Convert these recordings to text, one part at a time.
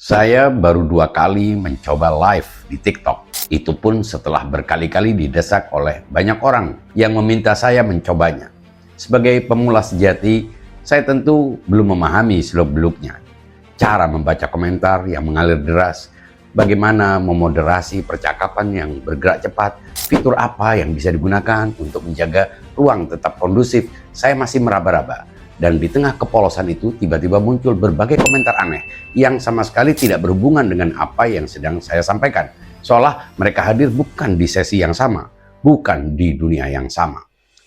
Saya baru 2 kali mencoba live di TikTok. Itu pun setelah berkali-kali didesak oleh banyak orang yang meminta saya mencobanya. Sebagai pemula sejati, saya tentu belum memahami seluk-beluknya. Cara membaca komentar yang mengalir deras, bagaimana memoderasi percakapan yang bergerak cepat, fitur apa yang bisa digunakan untuk menjaga ruang tetap kondusif, saya masih meraba-raba. Dan di tengah kepolosan itu tiba-tiba muncul berbagai komentar aneh yang sama sekali tidak berhubungan dengan apa yang sedang saya sampaikan. Seolah mereka hadir bukan di sesi yang sama, bukan di dunia yang sama.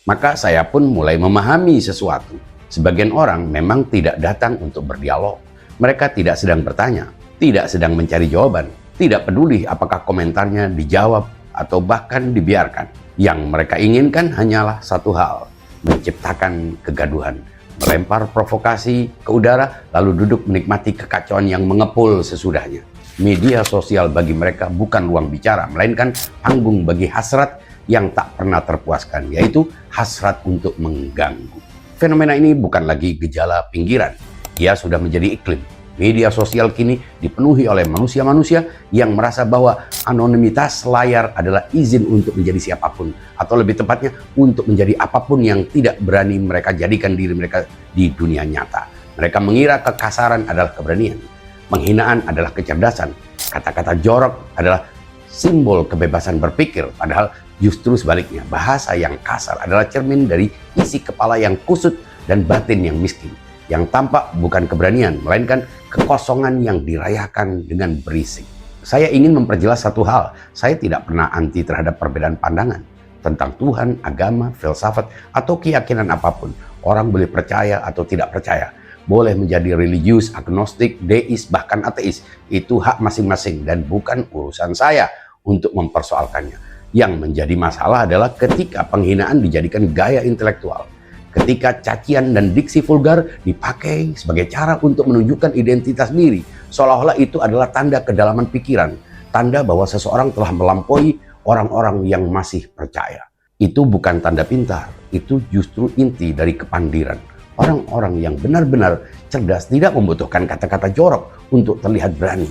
Maka saya pun mulai memahami sesuatu. Sebagian orang memang tidak datang untuk berdialog. Mereka tidak sedang bertanya, tidak sedang mencari jawaban, tidak peduli apakah komentarnya dijawab atau bahkan dibiarkan. Yang mereka inginkan hanyalah satu hal, menciptakan kegaduhan, melempar provokasi ke udara, lalu duduk menikmati kekacauan yang mengepul sesudahnya. Media sosial bagi mereka bukan ruang bicara, melainkan panggung bagi hasrat yang tak pernah terpuaskan, yaitu hasrat untuk mengganggu. Fenomena ini bukan lagi gejala pinggiran, ia sudah menjadi iklim. Media sosial kini dipenuhi oleh manusia-manusia yang merasa bahwa anonimitas layar adalah izin untuk menjadi siapapun, atau lebih tepatnya untuk menjadi apapun yang tidak berani mereka jadikan diri mereka di dunia nyata. Mereka mengira kekasaran adalah keberanian, penghinaan adalah kecerdasan, kata-kata jorok adalah simbol kebebasan berpikir, padahal justru sebaliknya, bahasa yang kasar adalah cermin dari isi kepala yang kusut dan batin yang miskin. Yang tampak bukan keberanian, melainkan kekosongan yang dirayakan dengan berisik. Saya ingin memperjelas satu hal, saya tidak pernah anti terhadap perbedaan pandangan tentang Tuhan, agama, filsafat, atau keyakinan apapun. Orang boleh percaya atau tidak percaya, boleh menjadi religius, agnostik, deis, bahkan ateis. Itu hak masing-masing dan bukan urusan saya untuk mempersoalkannya. Yang menjadi masalah adalah ketika penghinaan dijadikan gaya intelektual. Ketika cacian dan diksi vulgar dipakai sebagai cara untuk menunjukkan identitas diri, seolah-olah itu adalah tanda kedalaman pikiran, tanda bahwa seseorang telah melampaui orang-orang yang masih percaya. Itu bukan tanda pintar, itu justru inti dari kepandiran. Orang-orang yang benar-benar cerdas tidak membutuhkan kata-kata jorok untuk terlihat berani.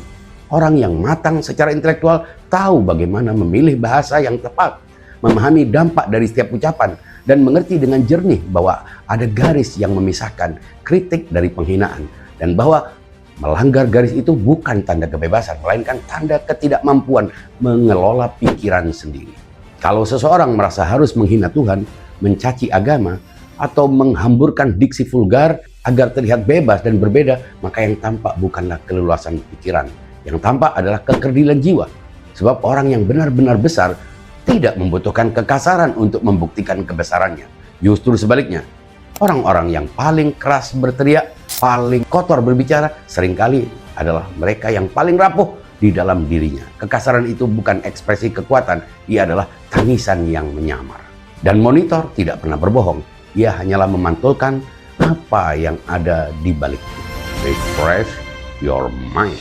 Orang yang matang secara intelektual tahu bagaimana memilih bahasa yang tepat, memahami dampak dari setiap ucapan, dan mengerti dengan jernih bahwa ada garis yang memisahkan kritik dari penghinaan, dan bahwa melanggar garis itu bukan tanda kebebasan, melainkan tanda ketidakmampuan mengelola pikiran sendiri. Kalau seseorang merasa harus menghina Tuhan, mencaci agama, atau menghamburkan diksi vulgar agar terlihat bebas dan berbeda, maka yang tampak bukanlah keleluasan pikiran, yang tampak adalah kekerdilan jiwa. Sebab orang yang benar-benar besar tidak membutuhkan kekasaran untuk membuktikan kebesarannya. Justru sebaliknya, orang-orang yang paling keras berteriak, paling kotor berbicara, seringkali adalah mereka yang paling rapuh di dalam dirinya. Kekasaran itu bukan ekspresi kekuatan, ia adalah tangisan yang menyamar. Dan monitor tidak pernah berbohong, ia hanyalah memantulkan apa yang ada di baliknya. Refresh your mind.